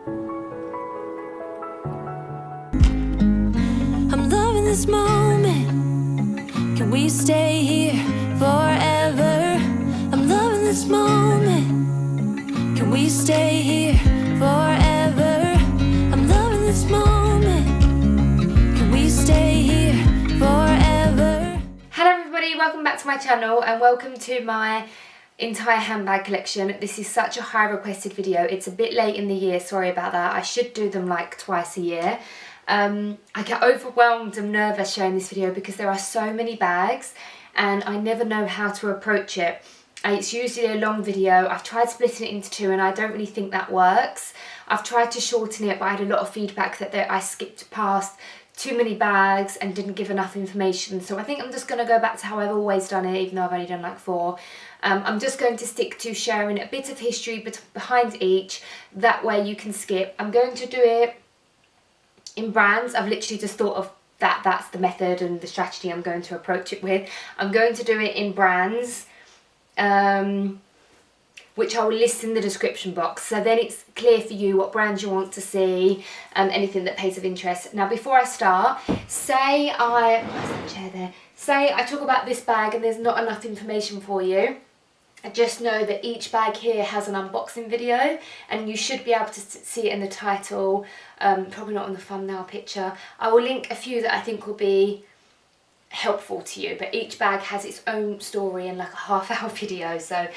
I'm loving this moment. Can we stay here forever? I'm loving this moment. Can we stay here forever? I'm loving this moment. Can we stay here forever? Hello everybody, welcome back to my channel and welcome to my entire handbag collection. This is such a high requested video. It's a bit late in the year, sorry about that. I should do them like twice a year. I get overwhelmed and nervous showing this video because there are so many bags and I never know how to approach it. It's usually a long video. I've tried splitting it into two and I don't really think that works. I've tried to shorten it, but I had a lot of feedback that I skipped past too many bags and didn't give enough information. So I think I'm just going to go back to how I've always done it, even though I've only done like 4. I'm just going to stick to sharing a bit of history behind each. That way you can skip. I'm going to do it in brands. I've literally just thought of that's the method and the strategy I'm going to approach it with. I'm going to do it in brands, which I will list in the description box, so then it's clear for you what brands you want to see and anything that pays of interest. Now before I start, say I talk about this bag and there's not enough information for you. Just know that each bag here has an unboxing video and you should be able to see it in the title, probably not on the thumbnail picture. I will link a few that I think will be helpful to you, but each bag has its own story and like a half-hour video. So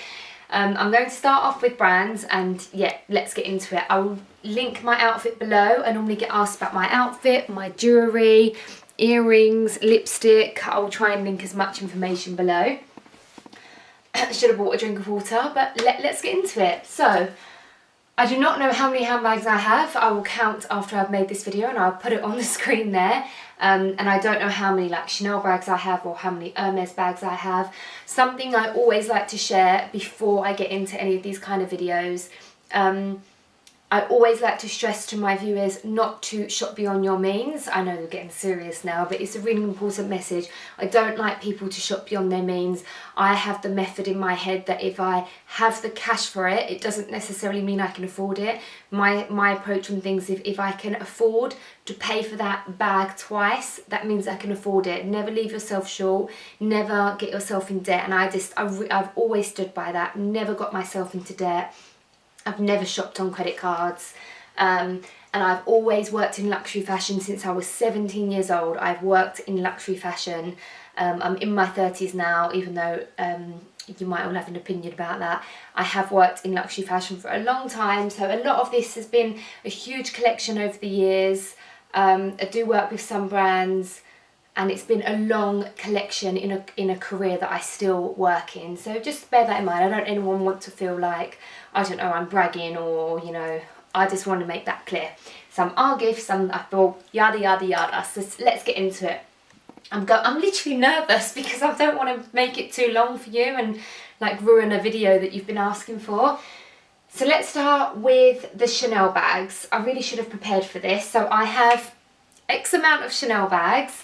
I'm going to start off with brands and yeah, let's get into it. I will link my outfit below. I normally get asked about my outfit, my jewellery, earrings, lipstick. I'll try and link as much information below. I should have bought a drink of water, but let's get into it. So, I do not know how many handbags I have. I will count after I've made this video and I'll put it on the screen there. And I don't know how many like Chanelle bags I have or how many Hermes bags I have. Something I always like to share before I get into any of these kind of videos. I always like to stress to my viewers not to shop beyond your means. I know we're getting serious now, but it's a really important message. I don't like people to shop beyond their means. I have the method in my head that if I have the cash for it, it doesn't necessarily mean I can afford it. My approach on things, if I can afford to pay for that bag twice, that means I can afford it. Never leave yourself short, never get yourself in debt. And I've always stood by that, never got myself into debt. I've never shopped on credit cards, and I've always worked in luxury fashion since I was 17 years old. I've worked in luxury fashion. I'm in my 30s now, even though you might all have an opinion about that. I have worked in luxury fashion for a long time, so a lot of this has been a huge collection over the years. I do work with some brands, and it's been a long collection in a career that I still work in. So just bear that in mind. I don't anyone want to feel like, I don't know, I'm bragging or, you know, I just want to make that clear. Some are gifts, some I thought, yada, yada, yada. So let's get into it. I'm literally nervous because I don't want to make it too long for you and like ruin a video that you've been asking for. So let's start with the Chanelle bags. I really should have prepared for this. So I have X amount of Chanelle bags.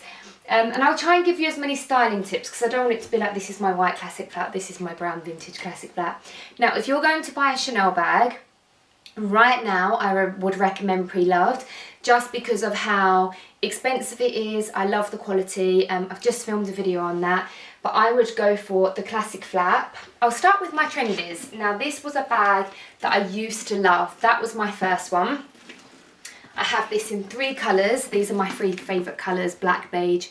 And I'll try and give you as many styling tips because I don't want it to be like this is my white classic flat, this is my brown vintage classic flat. Now if you're going to buy a Chanelle bag, right now I would recommend Pre-Loved just because of how expensive it is. I love the quality. I've just filmed a video on that, but I would go for the classic flap. I'll start with my trendies. Now this was a bag that I used to love. That was my first one. I have this in 3 colours. These are my 3 favourite colours: black, beige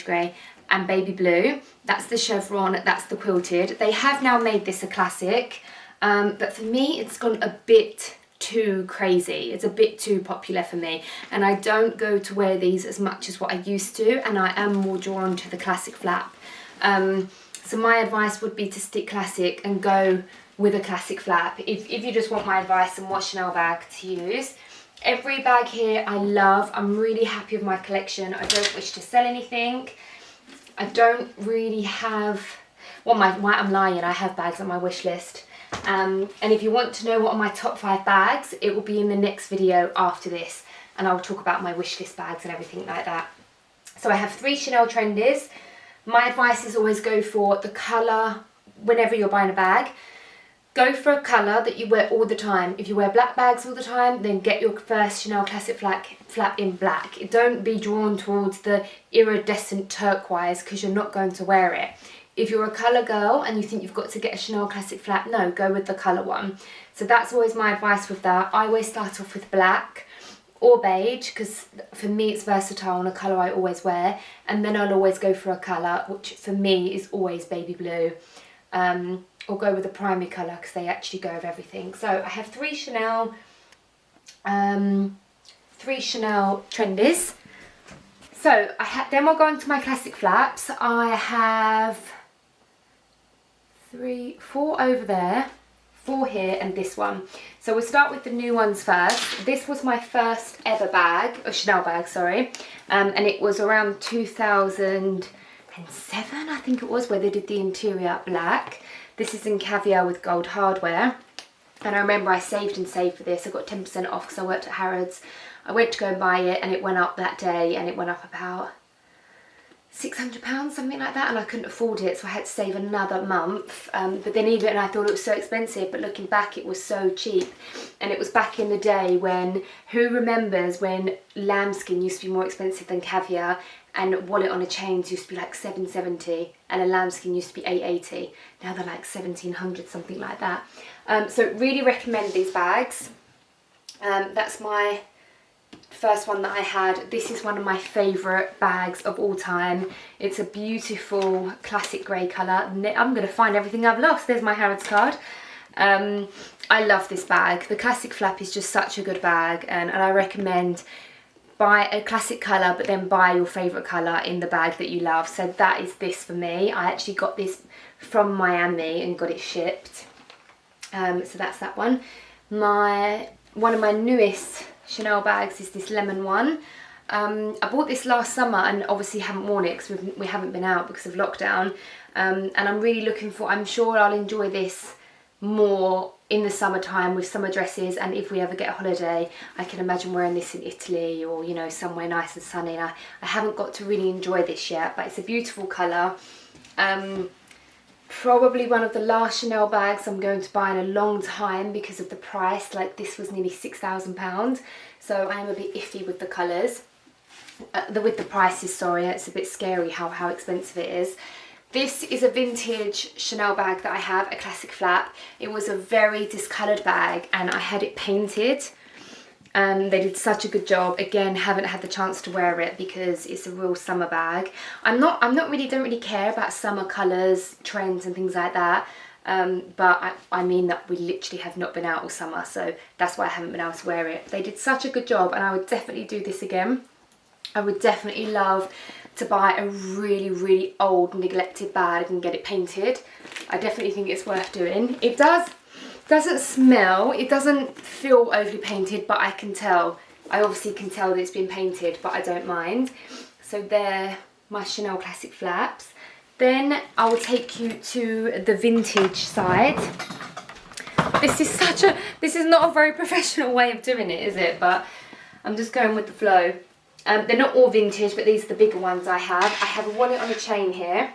grey and baby blue. That's the chevron, that's the quilted. They have now made this a classic, but for me it's gone a bit too crazy. It's a bit too popular for me and I don't go to wear these as much as what I used to, and I am more drawn to the classic flap. So my advice would be to stick classic and go with a classic flap if you just want my advice on what Chanelle bag to use. Every bag here I love. I'm really happy with my collection. I don't wish to sell anything. I don't really have, well, I'm lying, I have bags on my wish list. And if you want to know what are my top 5 bags, it will be in the next video after this, and I'll talk about my wish list bags and everything like that. So I have 3 Chanelle trendies. My advice is always go for the colour whenever you're buying a bag. Go for a colour that you wear all the time. If you wear black bags all the time, then get your first Chanel Classic flap in black. Don't be drawn towards the iridescent turquoise because you're not going to wear it. If you're a colour girl and you think you've got to get a Chanel Classic flap, no, go with the colour one. So that's always my advice with that. I always start off with black or beige because for me it's versatile and a colour I always wear. And then I'll always go for a colour, which for me is always baby blue. Or go with a primary colour because they actually go with everything. So I have three Chanel trendies. So then we'll go on to my classic flaps. I have 4 over there, 4 here, and this one. So we'll start with the new ones first. This was my first ever bag, or Chanel bag, sorry, and it was around 2007, I think it was, where they did the interior black. This is in caviar with gold hardware. And I remember I saved and saved for this. I got 10% off because I worked at Harrods. I went to go and buy it and it went up that day and it went up about £600, something like that, and I couldn't afford it, so I had to save another month. But then even I thought it was so expensive, but looking back it was so cheap. And it was back in the day when, who remembers when lambskin used to be more expensive than caviar, and wallet on a chains used to be like £770 and a lambskin used to be £880. Now they're like £1,700, something like that. So really recommend these bags. That's my first one that I had. This is one of my favourite bags of all time. It's a beautiful classic grey colour. I'm going to find everything I've lost. There's my Harrods card. I love this bag. The classic flap is just such a good bag, and I recommend buy a classic colour but then buy your favourite colour in the bag that you love. So that is this for me. I actually got this from Miami and got it shipped. So that's that one. One of my newest Chanel bags is this lemon one. I bought this last summer and obviously haven't worn it because we haven't been out because of lockdown. And I'm really looking for, I'm sure I'll enjoy this more in the summertime with summer dresses, and if we ever get a holiday I can imagine wearing this in Italy or, you know, somewhere nice and sunny. And I haven't got to really enjoy this yet, but it's a beautiful colour. Probably one of the last Chanel bags I'm going to buy in a long time because of the price. Like, this was nearly £6,000, so I am a bit iffy with the colours, with the prices, sorry. It's a bit scary how expensive it is. This is a vintage Chanel bag that I have, a classic flap. It was a very discoloured bag and I had it painted. They did such a good job. Again, haven't had the chance to wear it because it's a real summer bag. Don't really care about summer colours, trends and things like that. But I mean that we literally have not been out all summer, so that's why I haven't been able to wear it. They did such a good job and I would definitely do this again. I would definitely love to buy a really, really old neglected bag and get it painted. I definitely think it's worth doing. It doesn't smell, it doesn't feel overly painted, but I obviously can tell that it's been painted, but I don't mind. So they're my Chanel classic flaps. Then I will take you to the vintage side. This is not a very professional way of doing it, is it? But I'm just going with the flow. They're not all vintage, but these are the bigger ones I have. I have a wallet on a chain here.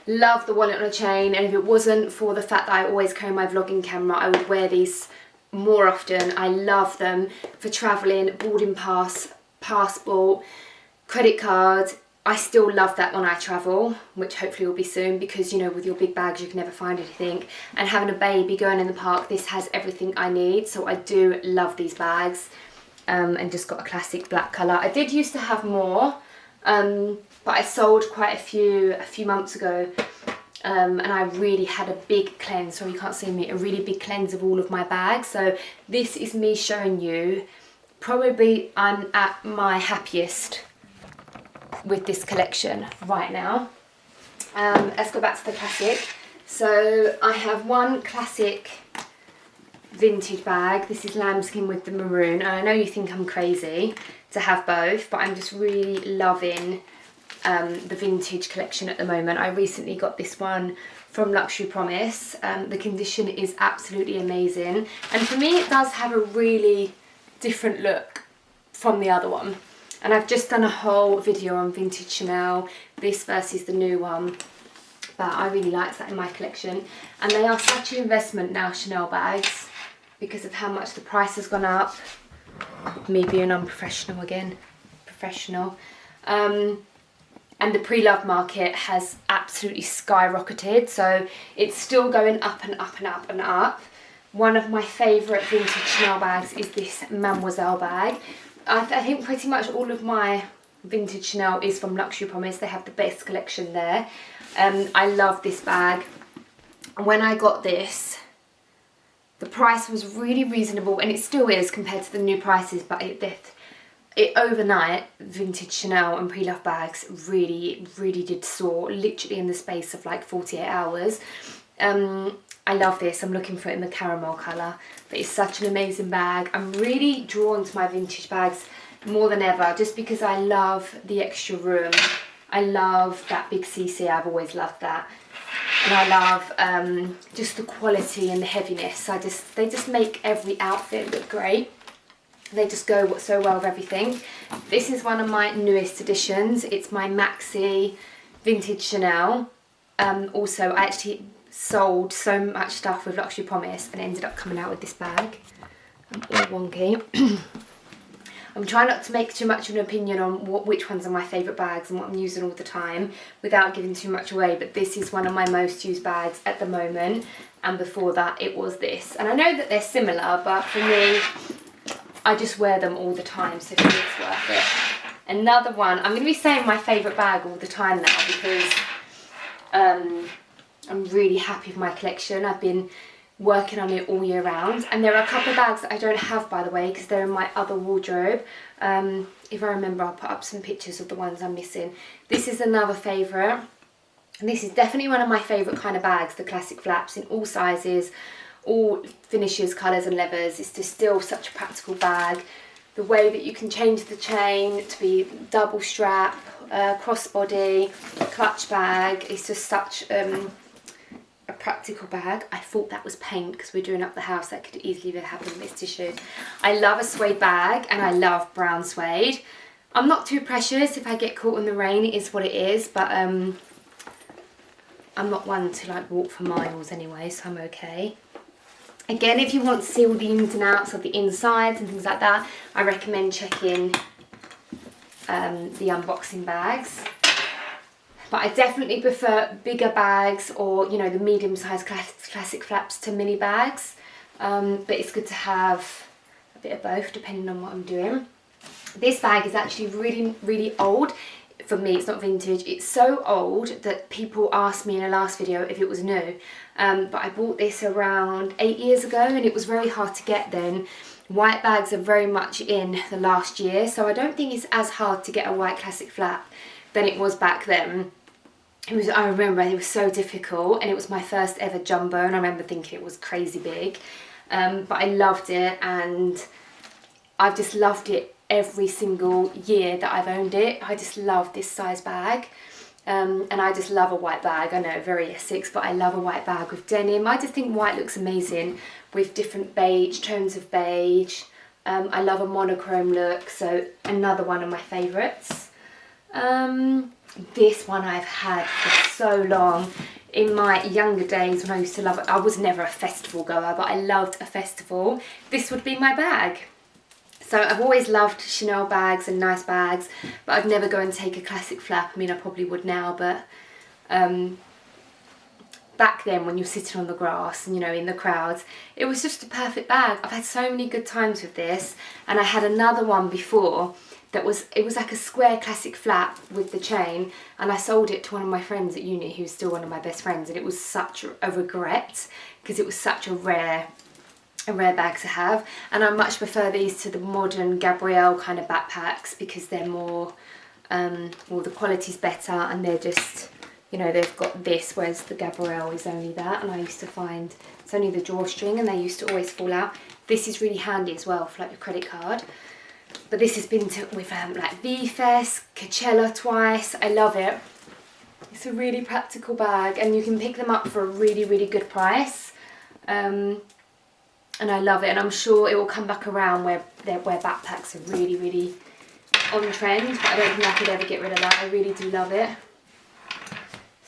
Love the wallet on a chain, and if it wasn't for the fact that I always carry my vlogging camera, I would wear these more often. I love them for travelling, boarding pass, passport, credit card. I still love that when I travel, which hopefully will be soon, because, you know, with your big bags you can never find anything. And having a baby going in the park, this has everything I need. So I do love these bags. And just got a classic black colour. I did used to have more, but I sold quite a few months ago. And I really had a big cleanse, sorry you can't see me, a really big cleanse of all of my bags. So this is me showing you, probably I'm at my happiest with this collection right now. Let's go back to the classic. So I have one classic vintage bag. This is lambskin with the maroon, and I know you think I'm crazy to have both, but I'm just really loving the vintage collection at the moment. I recently got this one from Luxury Promise. The condition is absolutely amazing, and for me it does have a really different look from the other one. And I've just done a whole video on vintage Chanel, this versus the new one. but I really like that in my collection. And they are such an investment now, Chanel bags, because of how much the price has gone up. Me being unprofessional again, professional. And the pre-love market has absolutely skyrocketed, so it's still going up and up and up and up. One of my favourite vintage Chanel bags is this Mademoiselle bag. I think pretty much all of my vintage Chanel is from Luxury Promise. They have the best collection there. I love this bag. When I got this, the price was really reasonable, and it still is compared to the new prices, but it overnight, vintage Chanel and pre-love bags really did soar, literally in the space of like 48 hours. I love this. I'm looking for it in the caramel colour, but it's such an amazing bag. I'm really drawn to my vintage bags more than ever, just because I love the extra room. I love that big CC. I've always loved that. And I love just the quality and the heaviness. They just make every outfit look great. They just go so well with everything. This is one of my newest additions. It's my Maxi Vintage Chanel. Also, I actually sold so much stuff with Luxury Promise and ended up coming out with this bag. I'm all wonky. I'm trying not to make too much of an opinion on which ones are my favourite bags and what I'm using all the time without giving too much away, but this is one of my most used bags at the moment, and before that it was this. And I know that they're similar, but for me, I just wear them all the time, so for me it's worth it. Another one, I'm going to be saying my favourite bag all the time now because I'm really happy with my collection. I've been working on it all year round, and there are a couple of bags that I don't have, by the way, because they're in my other wardrobe. If I remember, I'll put up some pictures of the ones I'm missing. This is another favourite, and this is definitely one of my favourite kind of bags, the classic flaps in all sizes, all finishes, colours and leathers. It's just still such a practical bag. The way that you can change the chain to be double strap, crossbody, clutch bag, it's just such a practical bag. I thought that was paint because we're doing up the house. That could easily have happened with this tissue. I love a suede bag, and I love brown suede. I'm not too precious. If I get caught in the rain, it is what it is, but I'm not one to like walk for miles anyway, so I'm okay. Again, if you want to see all the ins and outs of the insides and things like that, I recommend checking the unboxing bags. But I definitely prefer bigger bags, or you know, the medium-sized classic flaps to mini bags. But it's good to have a bit of both depending on what I'm doing. This bag is actually really old. For me, it's not vintage. It's so old that people asked me in a last video if it was new. But I bought this around 8 years ago, and it was very hard to get then. White bags are very much in the last year, so I don't think it's as hard to get a white classic flap than it was back then. I remember it was so difficult, and it was my first ever jumbo, and I remember thinking it was crazy big. But I loved it, and I've just loved it every single year that I've owned it. I just love this size bag. And I just love a white bag. I know, very Essex, but I love a white bag with denim. I just think white looks amazing with different beige, tones of beige. I love a monochrome look, so another one of my favourites. This one I've had for so long. In my younger days when I used to love it, I was never a festival goer, but I loved a festival. This would be my bag. So I've always loved Chanel bags and nice bags, but I'd never go and take a classic flap. I mean, I probably would now, but back then when you're sitting on the grass and, you know, in the crowds, it was just a perfect bag. I've had so many good times with this, and I had another one before that was like a square classic flap with the chain, and I sold it to one of my friends at uni who's still one of my best friends, and it was such a regret because it was such a rare bag to have. And I much prefer these to the modern Gabrielle kind of backpacks because they're more well, the quality's better, and they're just, you know, they've got this, whereas the Gabrielle is only that, and I used to find it's only the drawstring and they used to always fall out. This is really handy as well for like your credit card. But this has been with like V-Fest, Coachella twice. I love it. It's a really practical bag, and you can pick them up for a really good price. And I love it, and I'm sure it will come back around where backpacks are really on trend, but I don't think I could ever get rid of that. I really do love it.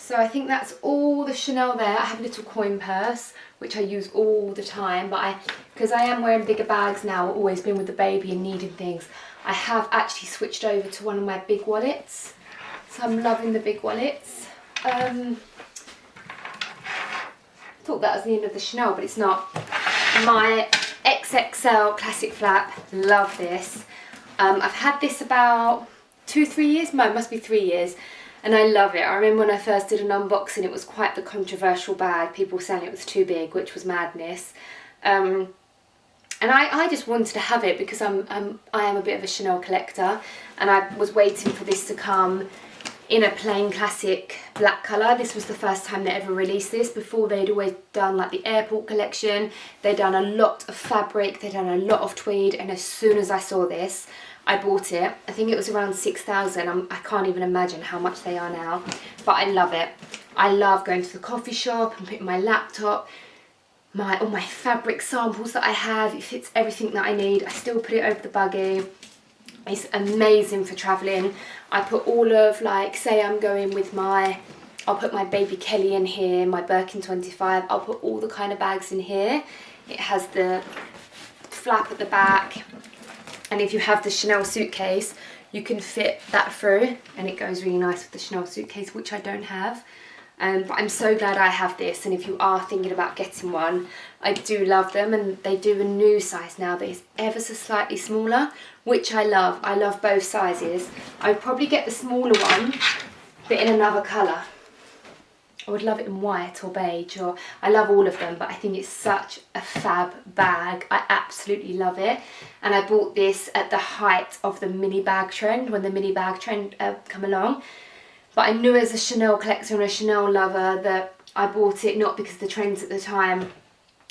So I think that's all the Chanel there. I have a little coin purse, which I use all the time, but because I am wearing bigger bags now, always been with the baby and needing things, I have actually switched over to one of my big wallets. So I'm loving the big wallets. Thought that was the end of the Chanel, but it's not. My XXL classic flap, love this. I've had this about 2-3 years, no, it must be 3 years, and I love it. I remember when I first did an unboxing, it was quite the controversial bag. People saying it was too big, which was madness. And I just wanted to have it because I am a bit of a Chanel collector, and I was waiting for this to come in a plain classic black colour. This was the first time they ever released this. Before, they'd always done like the airport collection, they'd done a lot of fabric, they'd done a lot of tweed, and as soon as I saw this, I bought it. I think it was around 6,000. I can't even imagine how much they are now, but I love it. I love going to the coffee shop and putting my laptop, all my fabric samples that I have. It fits everything that I need. I still put it over the buggy. It's amazing for travelling. I put all of, like, say I'm going with I'll put my baby Kelly in here, my Birkin 25. I'll put all the kind of bags in here. It has the flap at the back. And if you have the Chanel suitcase, you can fit that through, and it goes really nice with the Chanel suitcase, which I don't have. But I'm so glad I have this, and if you are thinking about getting one, I do love them, and they do a new size now that is ever so slightly smaller, which I love. I love both sizes. I would probably get the smaller one, but in another colour. I would love it in white or beige, or I love all of them, but I think it's such a fab bag. I absolutely love it. And I bought this at the height of the mini bag trend, when the mini bag trend come along. But I knew as a Chanel collector and a Chanel lover that I bought it not because of the trends at the time.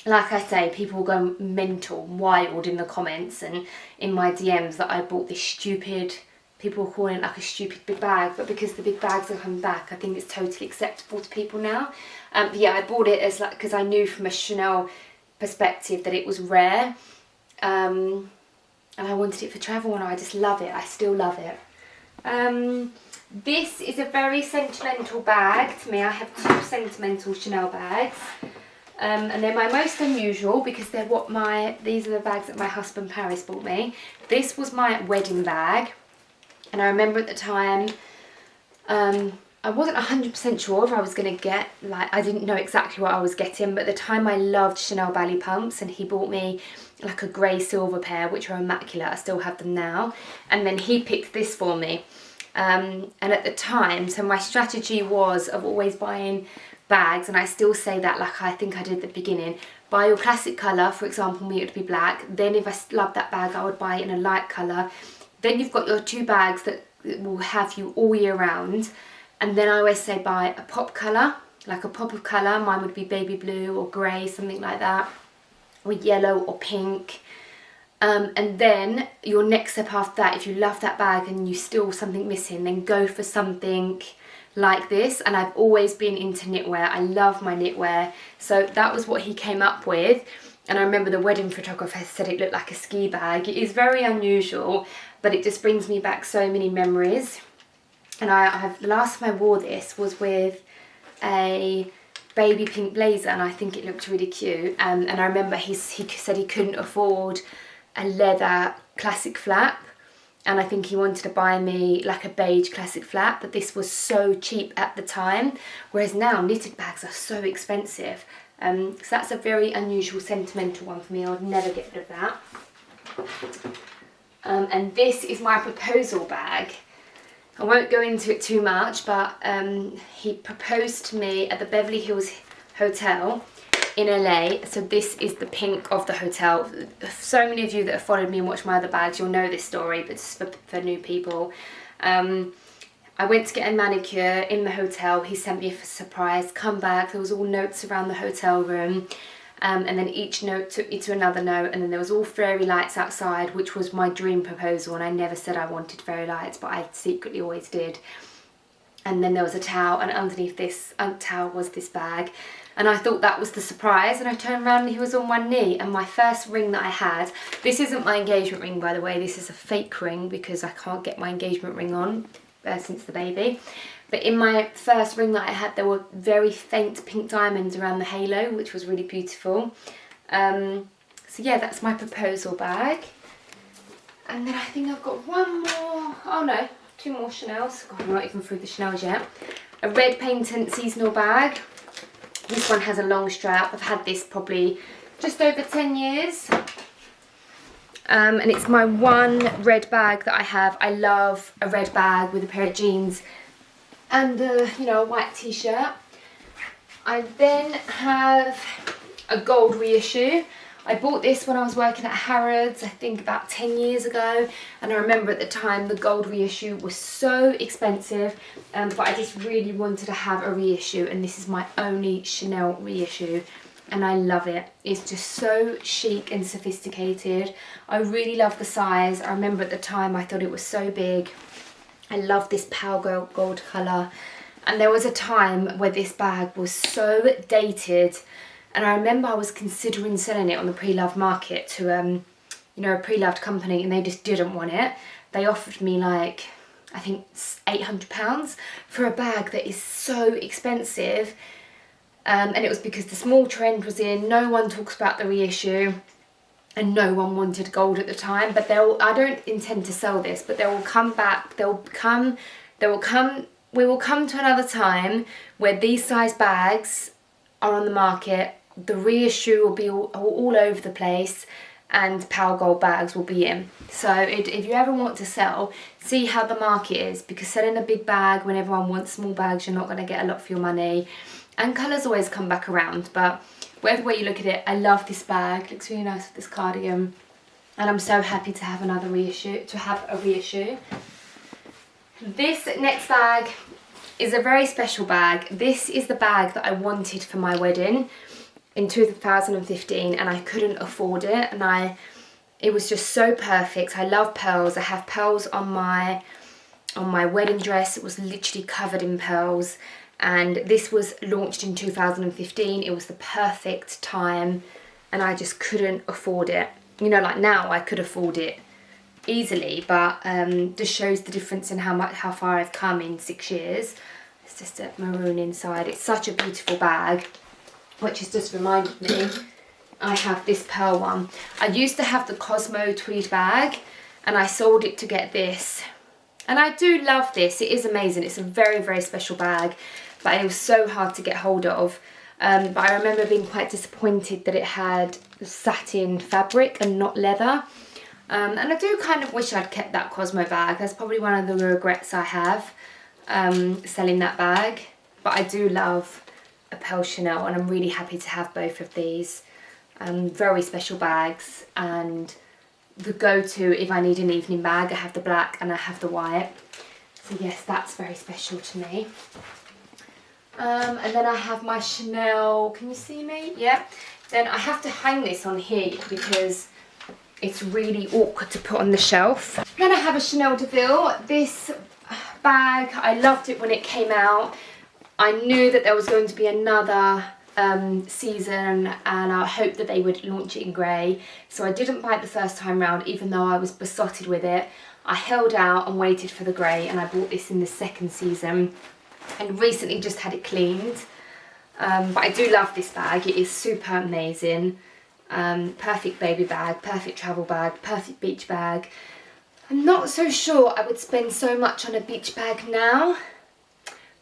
Like I say, people were going mental, wild in the comments and in my DMs that I bought this stupid, people were calling it like a stupid big bag, but because the big bags are coming back, I think it's totally acceptable to people now. But yeah, I bought it as like, because I knew from a Chanel perspective that it was rare. And I wanted it for travel, and I just love it. I still love it. This is a very sentimental bag to me. I have 2 sentimental Chanel bags. And they're my most unusual because they're these are the bags that my husband Paris bought me. This was my wedding bag. And I remember at the time, I wasn't 100% sure if I was going to get, like, I didn't know exactly what I was getting, but at the time I loved Chanel ballet pumps, and he bought me like a grey silver pair, which are immaculate. I still have them now. And then he picked this for me. And at the time, so my strategy was of always buying bags, and I still say that, like I think I did at the beginning, buy your classic colour. For example, me it would be black. Then if I loved that bag, I would buy it in a light colour. Then you've got your 2 bags that will have you all year round. And then I always say buy a pop colour, like a pop of colour. Mine would be baby blue or grey, something like that, or yellow or pink. And then your next step after that, if you love that bag and you still something missing, then go for something like this. And I've always been into knitwear. I love my knitwear. So that was what he came up with. And I remember the wedding photographer said it looked like a ski bag. It is very unusual, but it just brings me back so many memories. And the last time I wore this was with a baby pink blazer, and I think it looked really cute. And I remember he said he couldn't afford a leather classic flap, and I think he wanted to buy me like a beige classic flap, but this was so cheap at the time, whereas now knitted bags are so expensive. So that's a very unusual sentimental one for me. I would never get rid of that. And this is my proposal bag. I won't go into it too much, but he proposed to me at the Beverly Hills Hotel in LA. So this is the pink of the hotel. So many of you that have followed me and watched my other bags, you'll know this story, but just for new people. I went to get a manicure in the hotel. He sent me a surprise. Come back, there was all notes around the hotel room. And then each note took me to another note, and then there was all fairy lights outside, which was my dream proposal, and I never said I wanted fairy lights, but I secretly always did. And then there was a towel, and underneath this towel was this bag, and I thought that was the surprise, and I turned around and he was on one knee. And my first ring that I had, this isn't my engagement ring, by the way, this is a fake ring because I can't get my engagement ring on since the baby. But in my first ring that I had, there were very faint pink diamonds around the halo, which was really beautiful. So yeah, that's my proposal bag. And then I think I've got one more, oh no, 2 more Chanels. God, I'm not even through the Chanels yet. A red patent seasonal bag. This one has a long strap. I've had this probably just over 10 years. And it's my one red bag that I have. I love a red bag with a pair of jeans and you know, a white t-shirt. I then have a gold reissue. I bought this when I was working at Harrods, I think about 10 years ago, and I remember at the time the gold reissue was so expensive, but I just really wanted to have a reissue, and this is my only Chanel reissue, and I love it. It's just so chic and sophisticated. I really love the size. I remember at the time I thought it was so big. I love this pale gold colour, and there was a time where this bag was so dated. And I remember I was considering selling it on the pre-loved market to, you know, a pre-loved company, and they just didn't want it. They offered me like, I think £800 for a bag that is so expensive. And it was because the small trend was in, no one talks about the reissue, and no one wanted gold at the time. But I don't intend to sell this, but they will come back, we will come to another time where these size bags are on the market. The reissue will be all over the place, and pale gold bags will be in. So if you ever want to sell, see how the market is, because selling a big bag when everyone wants small bags, you're not going to get a lot for your money. And colours always come back around, but whatever way you look at it, I love this bag. It looks really nice with this cardigan, and I'm so happy to have another reissue, This next bag is a very special bag. This is the bag that I wanted for my wedding in 2015, and I couldn't afford it, and it was just so perfect. I love pearls. I have pearls on my wedding dress. It was literally covered in pearls, and this was launched in 2015. It was the perfect time, and I just couldn't afford it. You know, like now I could afford it easily, but just shows the difference in how far I've come in 6 years. It's just a maroon inside. It's such a beautiful bag, which has just reminded me I have this pearl one. I used to have the Cosmo tweed bag, and I sold it to get this. And I do love this. It is amazing. It's a very, very special bag, but it was so hard to get hold of. But I remember being quite disappointed that it had satin fabric and not leather. And I do kind of wish I'd kept that Cosmo bag. That's probably one of the regrets I have, selling that bag. But I do love a pearl Chanel, and I'm really happy to have both of these. Very special bags, and the go-to if I need an evening bag. I have the black and I have the white. So yes, that's very special to me. And then I have my Chanel, can you see me? Yeah. Then I have to hang this on here because it's really awkward to put on the shelf. Then I have a Chanel DeVille. This bag, I loved it when it came out. I knew that there was going to be another season, and I hoped that they would launch it in grey. So I didn't buy it the first time round, even though I was besotted with it. I held out and waited for the grey, and I bought this in the second season, and recently just had it cleaned. But I do love this bag. It is super amazing. Perfect baby bag, perfect travel bag, perfect beach bag. I'm not so sure I would spend so much on a beach bag now,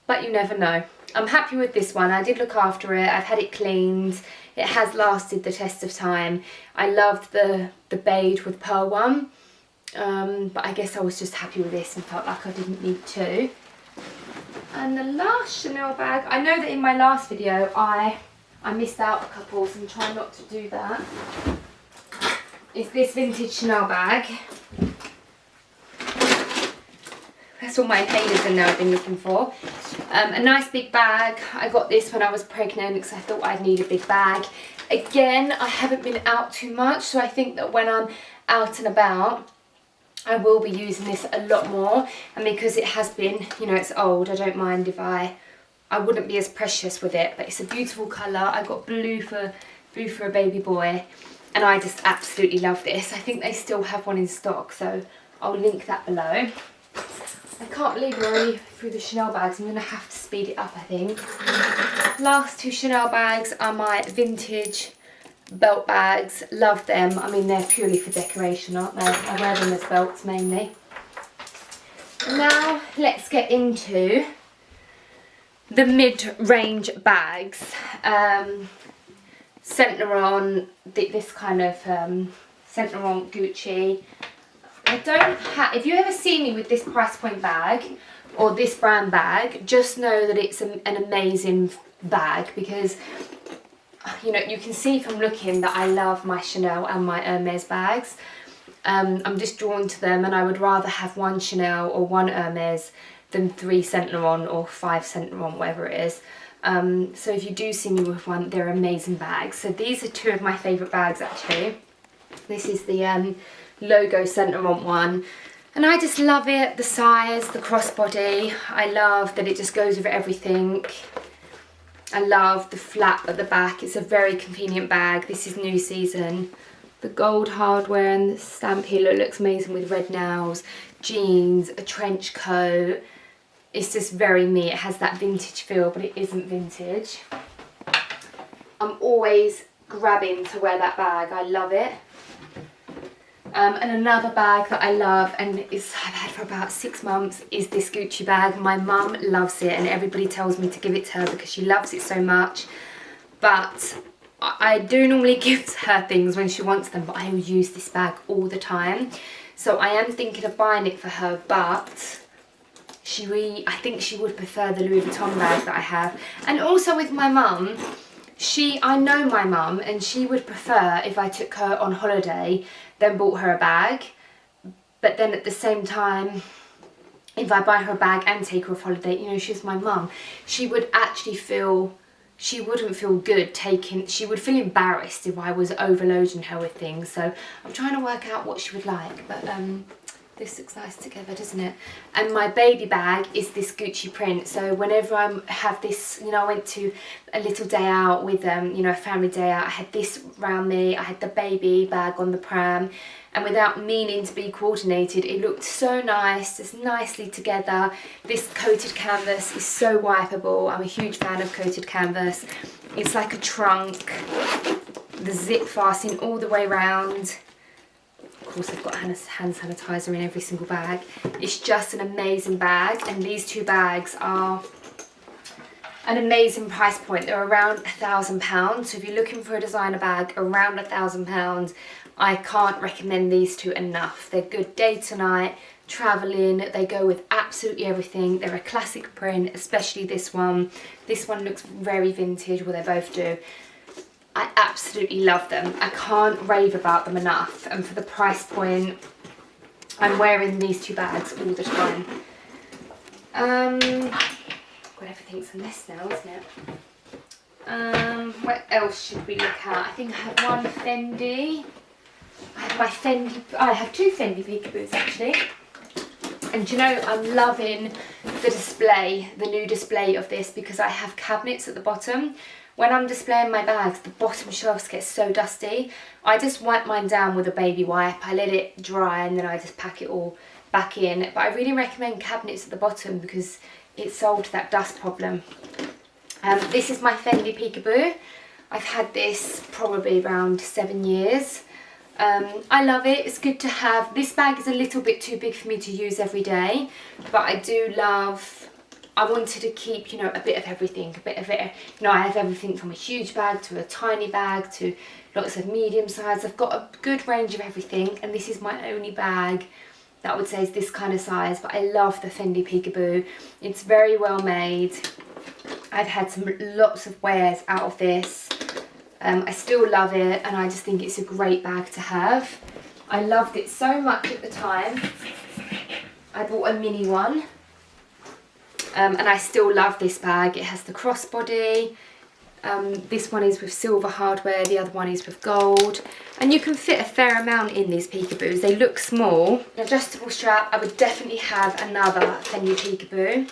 but you never know. I'm happy with this one. I did look after it. I've had it cleaned. It has lasted the test of time. I loved the beige with pearl one, but I guess I was just happy with this and felt like I didn't need two. And the last Chanel bag, I know that in my last video I missed out a couple, so I'm trying not to do that. It's this vintage Chanel bag. That's all my inhalers in there I've been looking for. A nice big bag. I got this when I was pregnant because I thought I'd need a big bag. Again, I haven't been out too much, so I think that when I'm out and about, I will be using this a lot more. And because it has been, you know, it's old, I don't mind if I wouldn't be as precious with it. But it's a beautiful colour. I got blue for a baby boy, and I just absolutely love this. I think they still have one in stock, so I'll link that below. I can't believe we're already through the Chanel bags. I'm going to have to speed it up, I think. Last two Chanel bags are my vintage belt bags. Love them. I mean, they're purely for decoration, aren't they? I wear them as belts mainly. Now, let's get into the mid-range bags. Saint Laurent, this kind of Saint Laurent Gucci. I don't have, if you ever see me with this price point bag or this brand bag, just know that it's an amazing bag, because you know, you can see from looking that I love my Chanel and my Hermes bags. I'm just drawn to them, and I would rather have one Chanel or one Hermes than 3 Saint Laurent or 5 Saint Laurent, whatever it is. So if you do see me with one, they're amazing bags. So these are two of my favourite bags actually. This is the logo Saint Laurent one, and I just love it, the size, the crossbody. I love that it just goes with everything. I love the flap at the back. It's a very convenient bag. This is new season. The gold hardware and the stamp here looks amazing with red nails, jeans, a trench coat. It's just very me. It has that vintage feel, but it isn't vintage. I'm always grabbing to wear that bag. I love it. And another bag that I love, and I've had for about 6 months, is this Gucci bag. My mum loves it, and everybody tells me to give it to her because she loves it so much. But I do normally give her things when she wants them, but I will use this bag all the time. So I am thinking of buying it for her, but I think she would prefer the Louis Vuitton bag that I have. And also with my mum, I know my mum, and she would prefer if I took her on holiday, then bought her a bag. But then at the same time, if I buy her a bag and take her off holiday, you know, she's my mum, she would actually feel, she wouldn't feel good she would feel embarrassed if I was overloading her with things. So I'm trying to work out what she would like, but this looks nice together, doesn't it? And my baby bag is this Gucci print. So whenever I have this, you know, I went to a little day out with, you know, a family day out, I had this around me, I had the baby bag on the pram, and without meaning to be coordinated, it looked so nice, just nicely together. This coated canvas is so wipeable. I'm a huge fan of coated canvas. It's like a trunk, the zip fastening all the way around. Of course, I've got hand sanitizer in every single bag. It's just an amazing bag, and these two bags are an amazing price point. They're around £1,000. So if you're looking for a designer bag around £1,000, I can't recommend these two enough. They're good day to night, traveling. They go with absolutely everything. They're a classic print, especially this one. This one looks very vintage, well, they both do. I absolutely love them. I can't rave about them enough. And for the price point, I'm wearing these two bags all the time. God, everything's a mess now, isn't it? What else should we look at? I think I have one Fendi. I have two Fendi peekaboos actually. And do you know, I'm loving the display, the new display of this, because I have cabinets at the bottom. When I'm displaying my bags, the bottom shelves get so dusty. I just wipe mine down with a baby wipe. I let it dry and then I just pack it all back in. But I really recommend cabinets at the bottom because it solved that dust problem. This is my Fendi peekaboo. I've had this probably around 7 years. I love it. It's good to have. This bag is a little bit too big for me to use every day, but I do love, I wanted to keep, you know, a bit of everything, a bit of it. You know, I have everything from a huge bag to a tiny bag to lots of medium size. I've got a good range of everything, and this is my only bag that I would say is this kind of size, but I love the Fendi peekaboo. It's very well made. I've had lots of wears out of this. I still love it, and I just think it's a great bag to have. I loved it so much at the time. I bought a mini one. And I still love this bag. It has the crossbody. This one is with silver hardware, the other one is with gold. And you can fit a fair amount in these peekaboos. They look small. An adjustable strap, I would definitely have another Fendi peekaboo.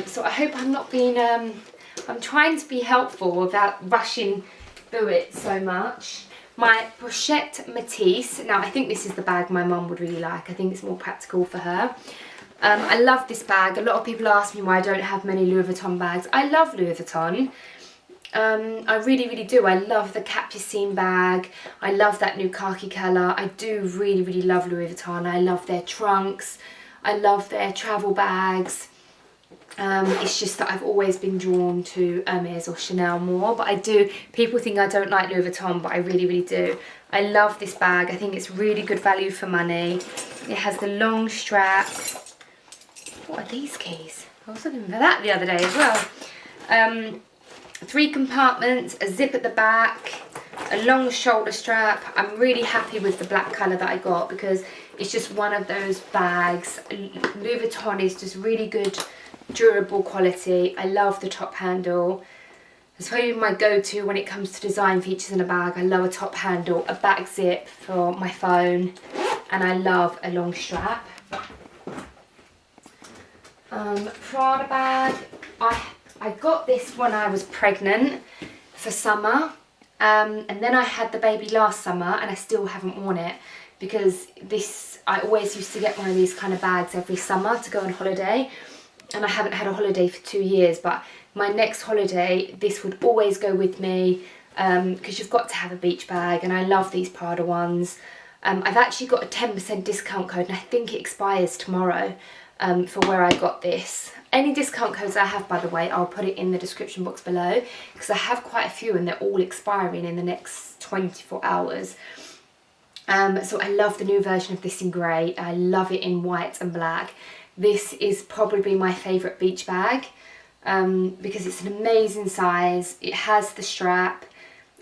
So I hope I'm not being, I'm trying to be helpful without rushing through it so much. My Pochette Matisse, now I think this is the bag my mum would really like. I think it's more practical for her. I love this bag. A lot of people ask me why I don't have many Louis Vuitton bags. I love Louis Vuitton. I really, really do. I love the Capucine bag. I love that new khaki colour. I do really, really love Louis Vuitton. I love their trunks. I love their travel bags. It's just that I've always been drawn to Hermes or Chanel more, but I do, people think I don't like Louis Vuitton, but I really, really do. I love this bag. I think it's really good value for money. It has the long strap. What are these keys? I was looking for that the other day as well. 3 compartments, a zip at the back, a long shoulder strap. I'm really happy with the black colour that I got because it's just one of those bags. Louis Vuitton is just really good, durable quality. I love the top handle. It's probably my go-to when it comes to design features in a bag. I love a top handle, a back zip for my phone, and I love a long strap. Prada bag. I got this when I was pregnant for summer, and then I had the baby last summer, and I still haven't worn it because I always used to get one of these kind of bags every summer to go on holiday, and I haven't had a holiday for 2 years, but my next holiday this would always go with me because you've got to have a beach bag, and I love these Prada ones. I've actually got a 10% discount code, and I think it expires tomorrow for where I got this. Any discount codes I have, by the way, I'll put it in the description box below because I have quite a few and they're all expiring in the next 24 hours. So I love the new version of this in grey. I love it in white and black. This is probably my favourite beach bag because it's an amazing size. It has the strap.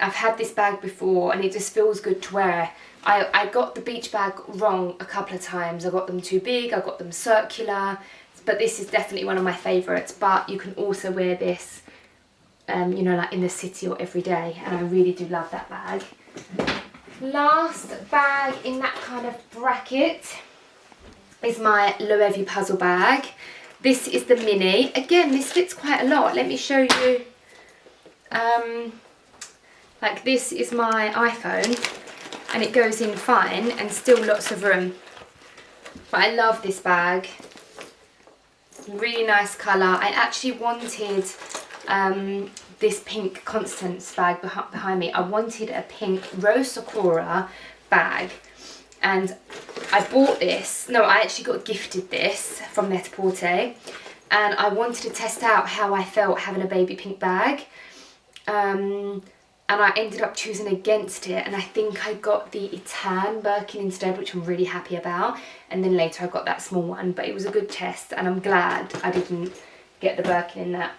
I've had this bag before and it just feels good to wear. I got the beach bag wrong a couple of times. I got them too big, I got them circular, but this is definitely one of my favourites. But you can also wear this, you know, like in the city or every day, and I really do love that bag. Last bag in that kind of bracket is my Loewe puzzle bag. This is the mini. Again, this fits quite a lot. Let me show you. Like this is my iPhone and it goes in fine and still lots of room. But I love this bag. Really nice colour. I actually wanted this pink Constance bag behind me. I wanted a pink Rose Sakura bag and I bought this. No, I actually got gifted this from Net-a-Porter and I wanted to test out how I felt having a baby pink bag. And I ended up choosing against it, and I think I got the tan Birkin instead, which I'm really happy about, and then later I got that small one, but it was a good test and I'm glad I didn't get the Birkin in that.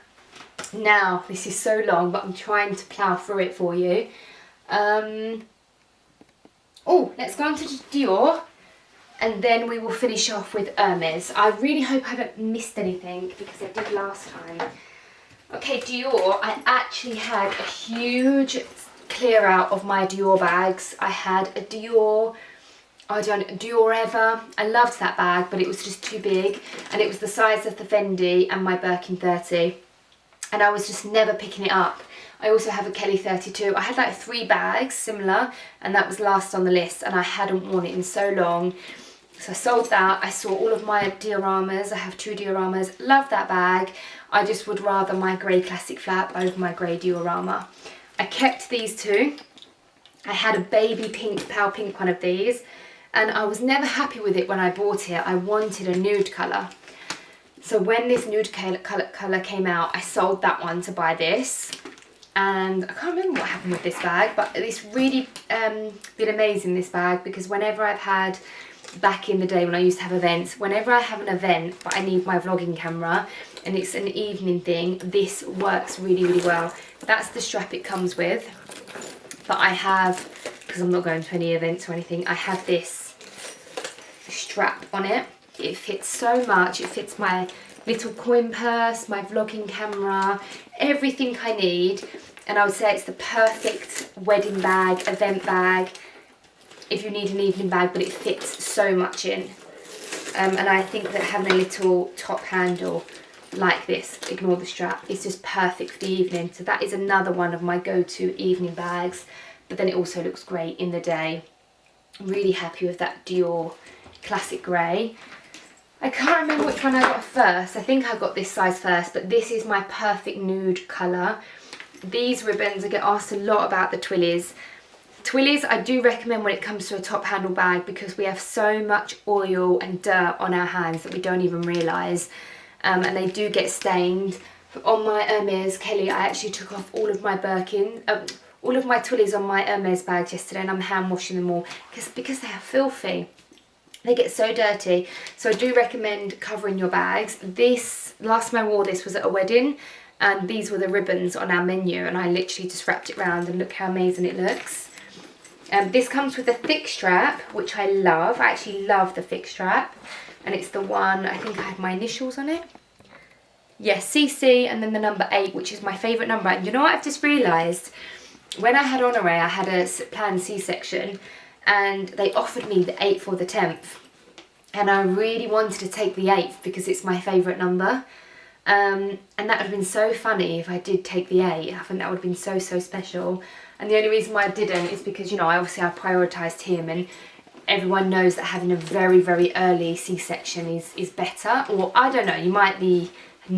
Now, this is so long, but I'm trying to plough through it for you. Oh, let's go on to Dior, and then we will finish off with Hermes. I really hope I haven't missed anything because I did last time. Okay, Dior, I actually had a huge clear out of my Dior bags. I had a Dior, Dior Ever. I loved that bag, but it was just too big. And it was the size of the Fendi and my Birkin 30. And I was just never picking it up. I also have a Kelly 32. I had like 3 bags, similar, and that was last on the list. And I hadn't worn it in so long. So I sold that. I saw all of my dioramas. I have 2 dioramas. Love that bag. I just would rather my grey classic flap over my grey diorama. I kept these 2. I had a baby pink, pale pink one of these. And I was never happy with it when I bought it. I wanted a nude colour. So when this nude colour came out, I sold that one to buy this. And I can't remember what happened with this bag. But it's really been amazing, this bag. Because whenever I've had, back in the day when I used to have events, whenever I have an event but I need my vlogging camera and it's an evening thing, this works really, really well. That's the strap it comes with. But I have, because I'm not going to any events or anything, I have this strap on it. It fits so much. It fits my little coin purse, my vlogging camera, everything I need. And I would say it's the perfect wedding bag, event bag, if you need an evening bag, but it fits so much in. And I think that having a little top handle like this, ignore the strap, is just perfect for the evening. So that is another one of my go-to evening bags, but then it also looks great in the day. Really happy with that Dior classic grey. I can't remember which one I got first. I think I got this size first, but this is my perfect nude colour. These ribbons, I get asked a lot about the twillies. Twillies I do recommend when it comes to a top handle bag because we have so much oil and dirt on our hands that we don't even realise, and they do get stained. On my Hermes Kelly, I actually took off all of my Birkins, all of my twillies on my Hermes bags yesterday, and I'm hand washing them all because they are filthy. They get so dirty, so I do recommend covering your bags. Last time I wore this was at a wedding, and these were the ribbons on our menu, and I literally just wrapped it round, and look how amazing it looks. This comes with a thick strap, which I love. I actually love the thick strap, and it's the one, I think I had my initials on it. Yes, CC and then the number 8, which is my favourite number. And you know what I've just realised? When I had Honore, I had a planned C-section, and they offered me the 8th or the 10th. And I really wanted to take the 8th because it's my favourite number. And that would have been so funny if I did take the 8. I think that would have been so, so special. And the only reason why I didn't is because, you know, I prioritised him, and everyone knows that having a very, very early C-section is better. Or, I don't know, you might be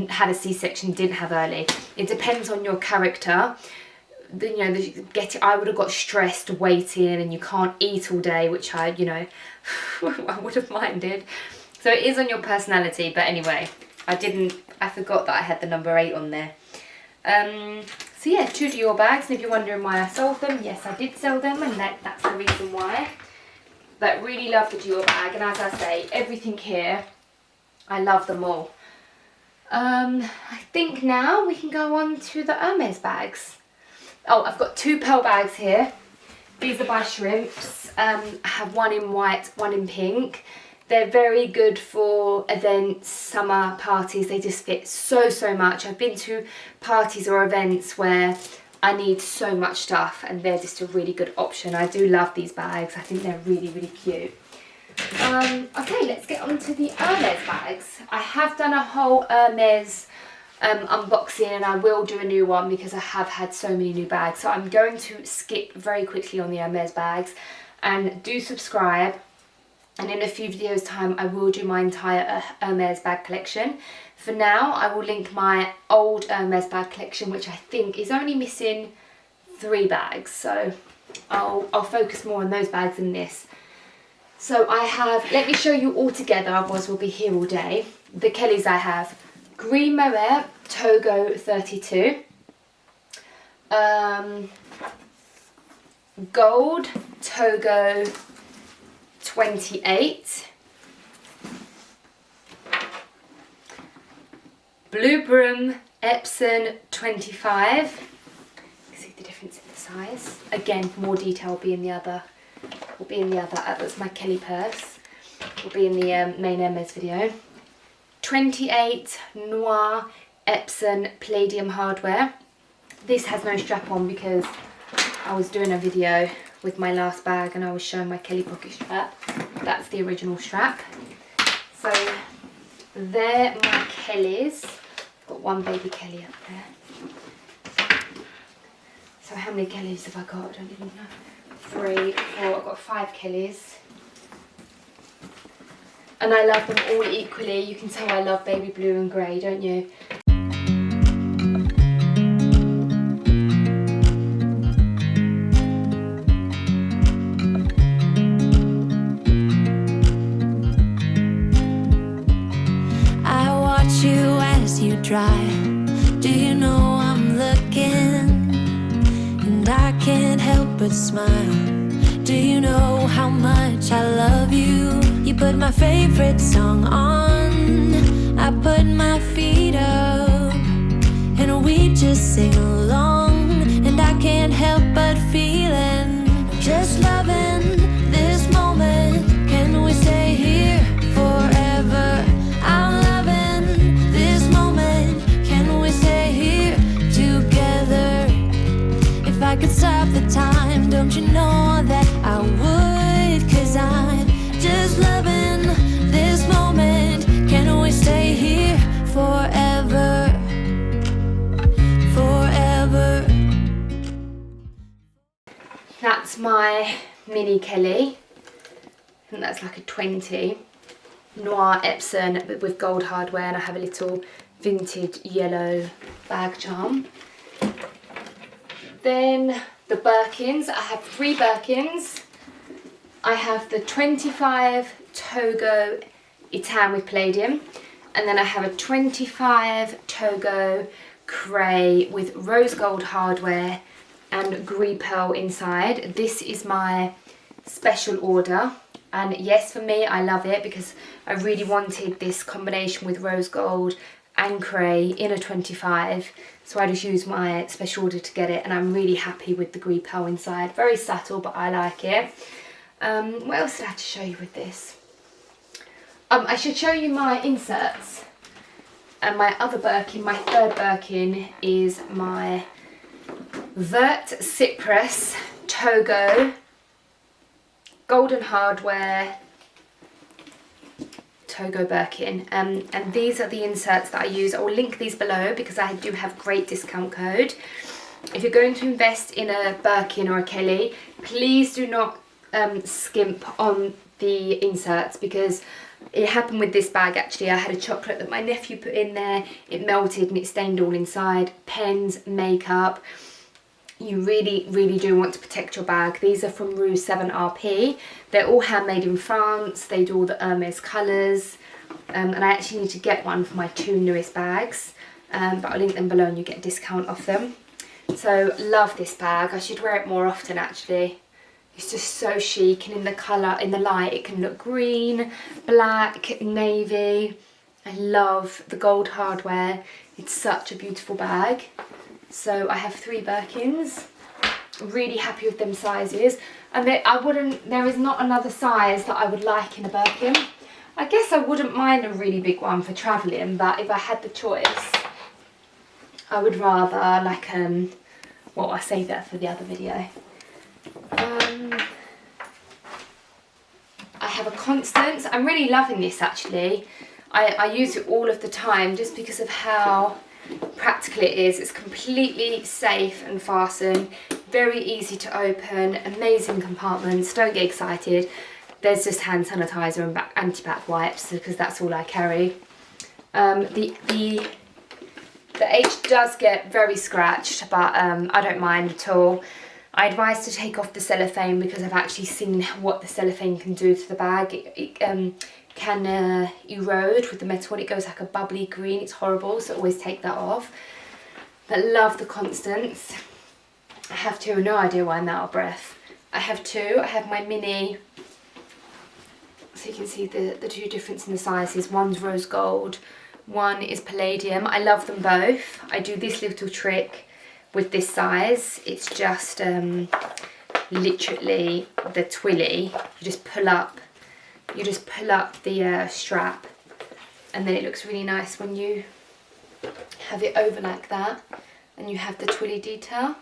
had a C-section, didn't have early. It depends on your character. You know, I would have got stressed waiting, and you can't eat all day, which I, you know, I would have minded. So it is on your personality, but anyway, I forgot that I had the number 8 on there. So yeah, 2 Dior bags, and if you're wondering why I sold them, yes, I did sell them, and that's the reason why. But really love the Dior bag, and as I say, everything here, I love them all. I think now we can go on to the Hermes bags. Oh, I've got 2 pearl bags here. These are by Shrimps. I have one in white, one in pink. They're very good for events, summer parties. They just fit so, so much. I've been to parties or events where I need so much stuff, and they're just a really good option. I do love these bags. I think they're really, really cute. Okay, let's get on to the Hermes bags. I have done a whole Hermes unboxing, and I will do a new one because I have had so many new bags. So I'm going to skip very quickly on the Hermes bags, and do subscribe. And in a few videos time, I will do my entire Hermes bag collection. For now, I will link my old Hermes bag collection, which I think is only missing 3 bags. So I'll focus more on those bags than this. So I have, let me show you all together, otherwise we'll be here all day. The Kellys I have: Green Mohair Togo 32, Gold Togo 28, Blue Brum Epsom 25. You can see the difference in the size. Again, more detail will be in the other. That's my Kelly purse. Will be in the main Hermes video. 28 Noir Epsom Palladium hardware. This has no strap on because I was doing a video with my last bag and I was showing my Kelly pocket strap. That's the original strap. So they're my Kellys. I've got one baby Kelly up there. So how many Kellys have I got? I don't even know. 3, 4, I've got 5 Kellys. And I love them all equally. You can tell I love baby blue and grey, don't you? I watch you as you drive. Do you know I'm looking? And I can't help but smile. Do you know how much I love you? You put my favorite song on, I put my feet up, and we just sing along. And I can't help but feeling, just loving this moment. Can we stay here forever? I'm loving this moment. Can we stay here together? If I could stop the time, don't you know that I would? 'Cause I'm just loving this moment. Can we stay here forever? Forever. That's my mini Kelly. I think that's like a 20. noir Epsom with gold hardware, and I have a little vintage yellow bag charm. Then the Birkins, I have 3 Birkins. I have the 25 Togo Etan with palladium, and then I have a 25 Togo Cray with rose gold hardware and gris pearl inside. This is my special order, and yes, for me, I love it because I really wanted this combination with rose gold and cray in a 25, so I just used my special order to get it, and I'm really happy with the gris pearl inside. Very subtle, but I like it. What else did I have to show you with this? I should show you my inserts. And my other Birkin, my 3rd Birkin, is my Vert Cypress Togo golden hardware Togo Birkin, and these are the inserts that I use. I will link these below because I do have great discount code. If you're going to invest in a Birkin or a Kelly, please do not skimp on the inserts, because it happened with this bag actually. I had a chocolate that my nephew put in there, it melted and it stained all inside. Pens, makeup, you really do want to protect your bag. These are from Rue 7 RP. They're all handmade in France. They do all the Hermes colours, and I actually need to get one for my 2 newest bags, but I'll link them below and you get a discount off them. So love this bag. I should wear it more often actually. It's just so chic, and in the colour, in the light, it can look green, black, navy. I love the gold hardware. It's such a beautiful bag. So I have 3 Birkins. Really happy with them sizes. And there is not another size that I would like in a Birkin. I guess I wouldn't mind a really big one for travelling, but if I had the choice, I would rather like, well, I'll save that for the other video. I have a Constance. I'm really loving this actually. I use it all of the time just because of how practical it is. It's completely safe and fastened, very easy to open, amazing compartments. Don't get excited. There's just hand sanitizer and anti-bac wipes because that's all I carry. The H does get very scratched, but I don't mind at all. I advise to take off the cellophane because I've actually seen what the cellophane can do to the bag. It can erode with the metal. It goes like a bubbly green. It's horrible, so always take that off. But love the Constance. I have 2, no idea why I'm out of breath. I have 2. I have my mini, so you can see the 2 difference in the sizes. One's rose gold, one is palladium. I love them both. I do this little trick with this size. It's just literally the twilly. You just pull up the strap, and then it looks really nice when you have it over like that and you have the twilly detail,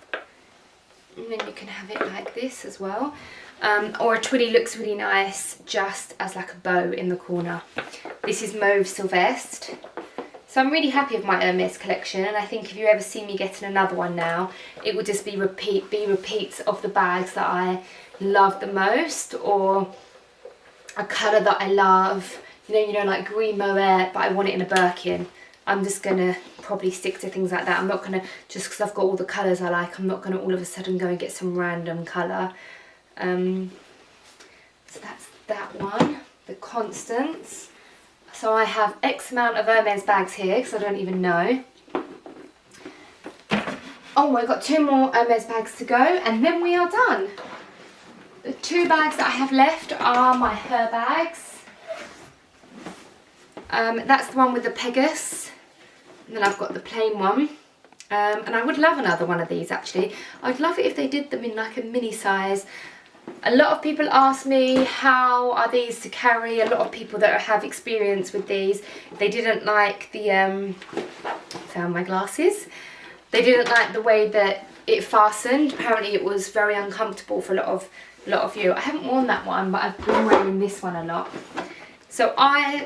and then you can have it like this as well, or a twilly looks really nice just as like a bow in the corner. This is Mauve Sylvestre. So I'm really happy with my Hermes collection, and I think if you ever see me getting another one now, it will just be repeats of the bags that I love the most, or a colour that I love, you know, like green mohair, but I want it in a Birkin. I'm just gonna probably stick to things like that. I'm not gonna, just because I've got all the colours I like, I'm not gonna all of a sudden go and get some random colour. So that's that one, the Constance. So I have X amount of Hermes bags here because I don't even know. Oh, I've got 2 more Hermes bags to go and then we are done. The 2 bags that I have left are my Herbags. That's the one with the Pegasus, and then I've got the plain one. And I would love another one of these actually. I'd love it if they did them in like a mini size. A lot of people ask me how are these to carry. A lot of people that have experience with these, they didn't like the, found my glasses. They didn't like the way that it fastened. Apparently it was very uncomfortable for a lot of you. I haven't worn that one, but I've been wearing this one a lot. So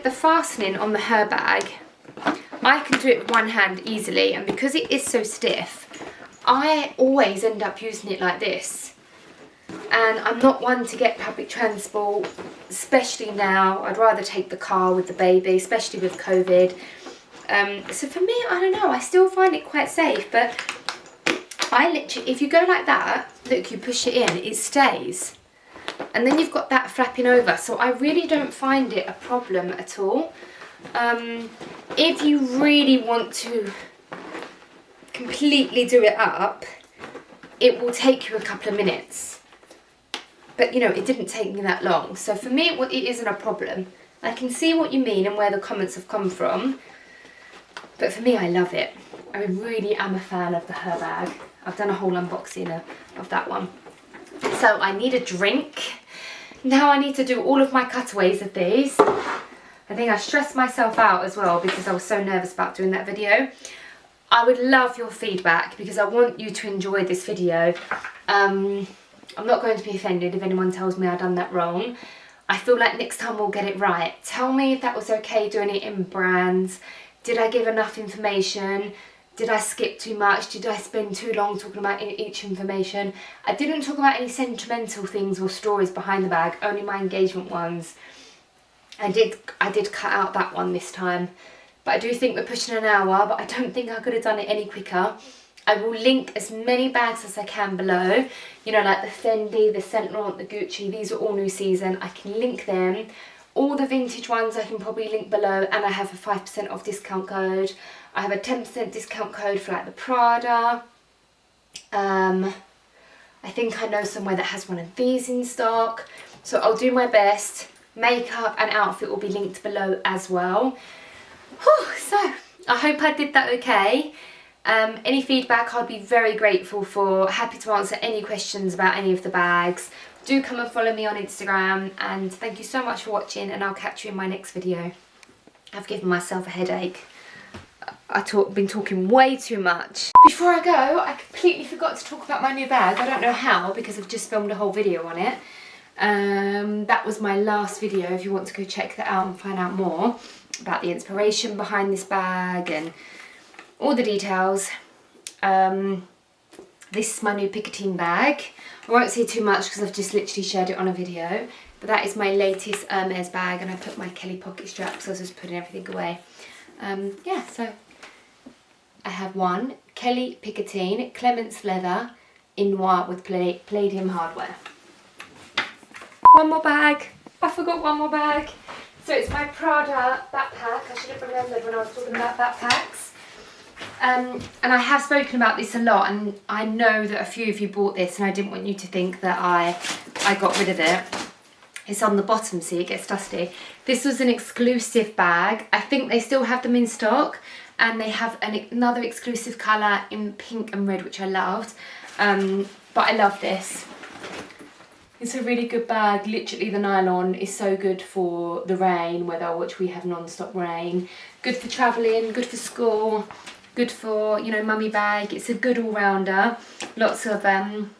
the fastening on the Herbag, I can do it with one hand easily, and because it is so stiff, I always end up using it like this. and I'm not one to get public transport, especially now. I'd rather take the car with the baby, especially with COVID. So for me, I don't know, I still find it quite safe, but I literally, if you go like that, look, you push it in, it stays. And then you've got that flapping over, so I really don't find it a problem at all. If you really want to completely do it up, it will take you a couple of minutes. But you know, it didn't take me that long. So for me, it isn't a problem. I can see what you mean and where the comments have come from. But for me, I love it. I really am a fan of the Herbag. I've done a whole unboxing of that one. So I need a drink. Now I need to do all of my cutaways of these. I think I stressed myself out as well because I was so nervous about doing that video. I would love your feedback because I want you to enjoy this video. I'm not going to be offended if anyone tells me I've done that wrong. I feel like next time we'll get it right. Tell me if that was okay doing it in brands. Did I give enough information? Did I skip too much? Did I spend too long talking about each information? I didn't talk about any sentimental things or stories behind the bag, only my engagement ones. I did cut out that one this time. But I do think we're pushing an hour, but I don't think I could have done it any quicker. I will link as many bags as I can below. You know, like the Fendi, the Saint Laurent, the Gucci, these are all new season. I can link them. All the vintage ones I can probably link below, and I have a 5% off discount code. I have a 10% discount code for like the Prada. I think I know somewhere that has one of these in stock. So I'll do my best. Makeup and outfit will be linked below as well. Whew, so I hope I did that okay. Any feedback I'd be very grateful for. Happy to answer any questions about any of the bags. Do come and follow me on Instagram, and thank you so much for watching, and I'll catch you in my next video. I've given myself a headache. I've been talking way too much. Before I go, I completely forgot to talk about my new bag. I don't know how because I've just filmed a whole video on it. That was my last video if you want to go check that out and find out more about the inspiration behind this bag and all the details. This is my new Picotin bag. I won't say too much because I've just literally shared it on a video, but that is my latest Hermes bag, and I put my Kelly pocket straps, so I was just putting everything away. Yeah, so I have one Kelly Picotin Clemence leather in noir with palladium hardware. One more bag. I forgot one more bag. So it's my Prada backpack. I should have remembered when I was talking about backpacks. And I have spoken about this a lot, and I know that a few of you bought this, and I didn't want you to think that I got rid of it. It's on the bottom, see, it gets dusty. This was an exclusive bag. I think they still have them in stock, and they have another exclusive colour in pink and red, which I loved. But I love this. It's a really good bag. Literally, the nylon is so good for the rain weather, which we have non-stop rain. Good for travelling, good for school, good for, you know, mummy bag. It's a good all-rounder. Lots of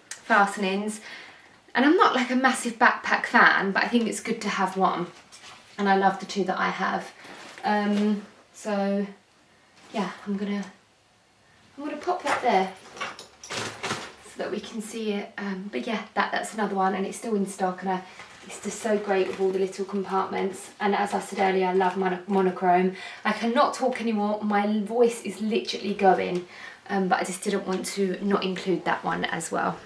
fastenings. And I'm not like a massive backpack fan, but I think it's good to have one. And I love the two that I have. So yeah, I'm gonna pop that there so that we can see it. But yeah, that's another one, and it's still in stock, and it's just so great with all the little compartments. And as I said earlier, I love monochrome. I cannot talk anymore. My voice is literally going, but I just didn't want to not include that one as well.